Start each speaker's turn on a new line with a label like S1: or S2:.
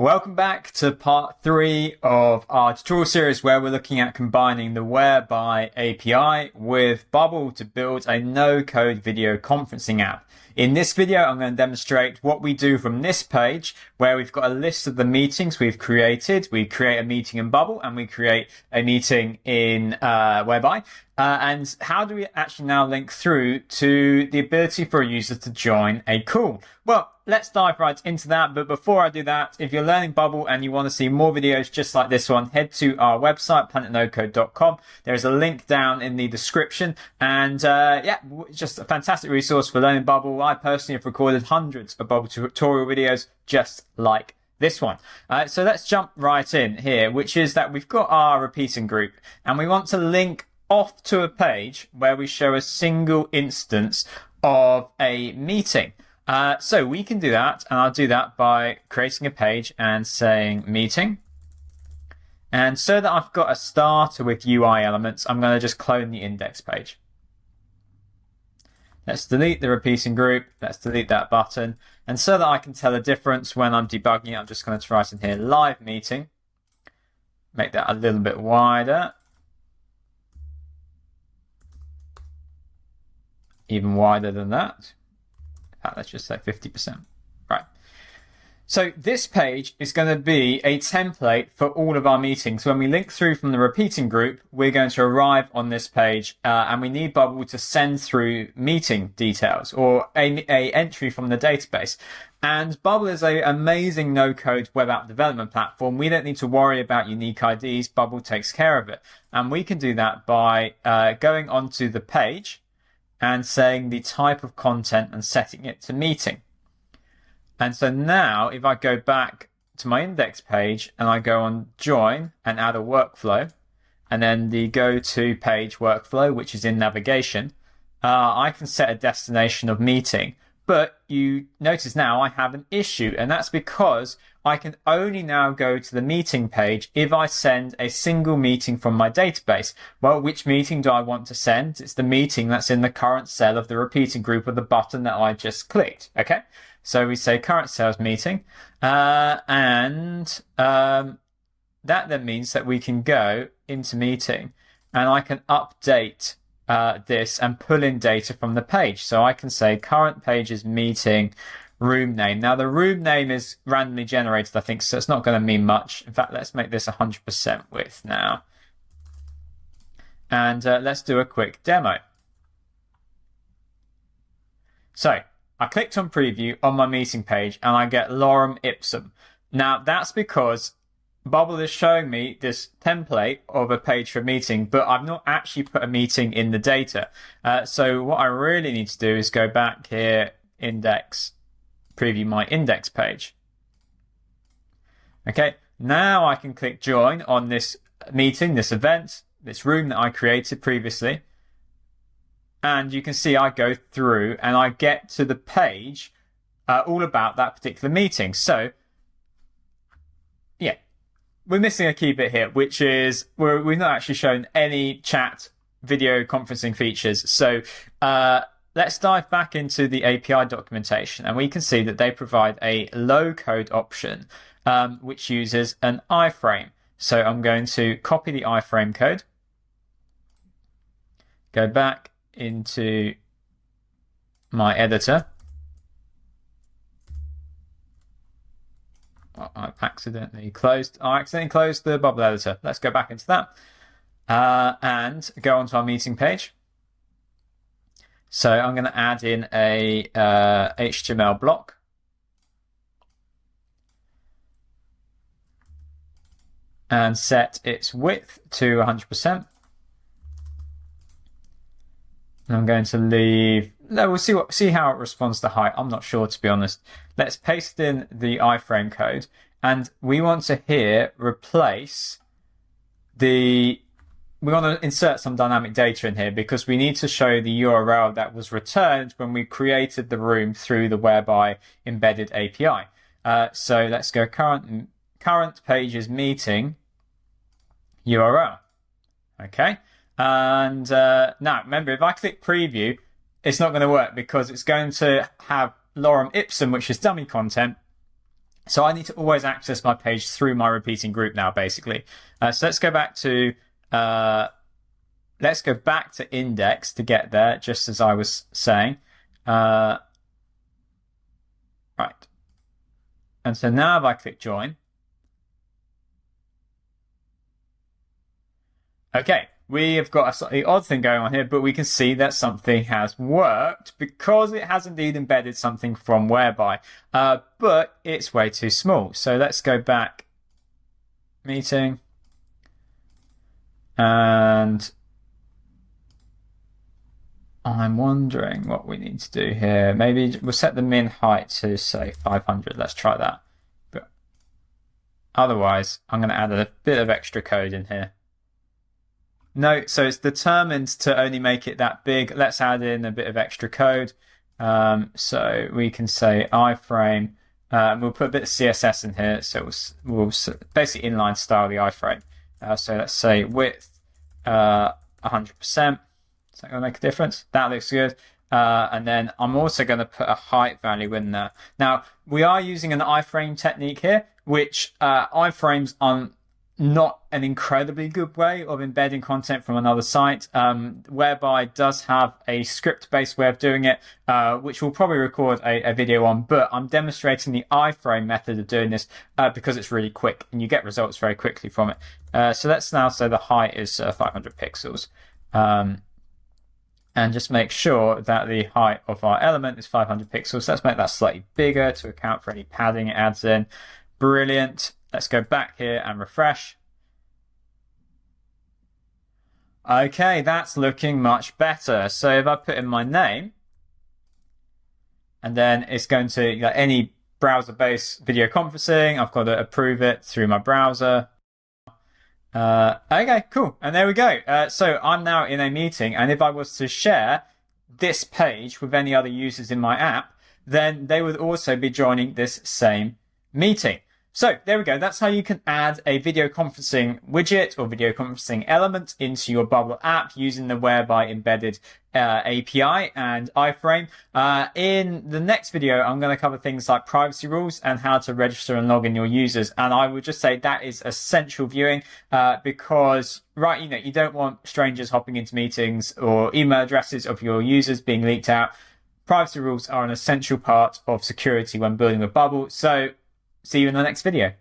S1: Welcome back to part 3 of our tutorial series where we're looking at combining the Whereby API with Bubble to build a no-code video conferencing app. In this video, I'm going to demonstrate what we do from this page where we've got a list of the meetings we've created. We create a meeting in Bubble and we create a meeting in Whereby. And how do we actually now link through to the ability for a user to join a call? Well, let's dive right into that. But before I do that, if you're learning Bubble and you want to see more videos just like this one, head to our website, planetnodecode.com. There's a link down in the description. And yeah, just a fantastic resource for learning Bubble. I personally have recorded hundreds of Bubble tutorial videos just like this one. So let's jump right in here, which is that we've got our repeating group and we want to link off to a page where we show a single instance of a meeting. So we can do that, and I'll do that by creating a page and saying meeting. And so that I've got a starter with UI elements, I'm going to just clone the index page. Let's delete the repeating group. Let's delete that button. And so that I can tell a difference when I'm debugging it, I'm just going to write in here live meeting. Make that a little bit wider. Even wider than that. Let's just say 50%. Right. So this page is going to be a template for all of our meetings. When we link through from the repeating group, we're going to arrive on this page and we need Bubble to send through meeting details or a entry from the database. And Bubble is an amazing no-code web app development platform. We don't need to worry about unique IDs. Bubble takes care of it. And we can do that by going onto the page and saying the type of content and setting it to meeting. And so now if I go back to my index page and I go on join and add a workflow and then the go to page workflow, which is in navigation, I can set a destination of meeting. But you notice now I have an issue, and that's because I can only now go to the meeting page if I send a single meeting from my database. Well, which meeting do I want to send? It's the meeting that's in the current cell of the repeating group of the button that I just clicked. Okay, so we say current cells meeting, that then means that we can go into meeting and I can update this and pull in data from the page. So I can say current page's meeting room name. Now the room name is randomly generated, I think, so it's not going to mean much. In fact, let's make this 100% width now. And let's do a quick demo. So I clicked on preview on my meeting page and I get lorem ipsum. Now that's because Bubble is showing me this template of a page for a meeting, but I've not actually put a meeting in the data. So what I really need to do is go back here, index, preview my index page. Okay, now I can click join on this meeting, this event, this room that I created previously. And you can see I go through and I get to the page all about that particular meeting. So, yeah. We're missing a key bit here, which is we've not actually shown any chat video conferencing features. So let's dive back into the API documentation and we can see that they provide a low-code option which uses an iFrame. So I'm going to copy the iFrame code, go back into my editor. I accidentally closed the Bubble editor. Let's go back into that and go onto our meeting page. So I'm going to add in a HTML block. And set its width to 100%. And I'm going to leave. No, we'll see how it responds to height. I'm not sure, to be honest. Let's paste in the iFrame code, and we want to here replace we want to insert some dynamic data in here because we need to show the URL that was returned when we created the room through the Whereby embedded API. So let's go current pages meeting URL. Okay. And now remember, if I click preview, it's not going to work because it's going to have lorem ipsum, which is dummy content, So I need to always access my page through my repeating group now, basically. So let's go back to index to get there, just as I was saying. Right. And so now if I click join, okay, we have got a slightly odd thing going on here, but we can see that something has worked because it has indeed embedded something from whereby, but it's way too small. So let's go back, meeting, and I'm wondering what we need to do here. Maybe we'll set the min height to, say, 500. Let's try that. But otherwise, I'm going to add a bit of extra code in here. No, so it's determined to only make it that big. Let's add in a bit of extra code. So we can say iFrame. We'll put a bit of CSS in here. So we'll basically inline style the iFrame. So let's say width 100%. Is that going to make a difference? That looks good. And then I'm also going to put a height value in there. Now, we are using an iFrame technique here, which iFrames are not an incredibly good way of embedding content from another site. Whereby does have a script-based way of doing it, which we'll probably record a video on, but I'm demonstrating the iFrame method of doing this because it's really quick and you get results very quickly from it. So let's now say the height is 500 pixels. And just make sure that the height of our element is 500 pixels. Let's make that slightly bigger to account for any padding it adds in. Brilliant. Let's go back here and refresh. Okay, that's looking much better. So if I put in my name, and then it's going to, like any browser-based video conferencing, I've got to approve it through my browser. Okay, cool. And there we go. So I'm now in a meeting, and if I was to share this page with any other users in my app, then they would also be joining this same meeting. So there we go. That's how you can add a video conferencing widget or video conferencing element into your Bubble app using the Whereby embedded API and iFrame. In the next video, I'm going to cover things like privacy rules and how to register and log in your users. And I would just say that is essential viewing because, you don't want strangers hopping into meetings or email addresses of your users being leaked out. Privacy rules are an essential part of security when building a Bubble. So see you in the next video.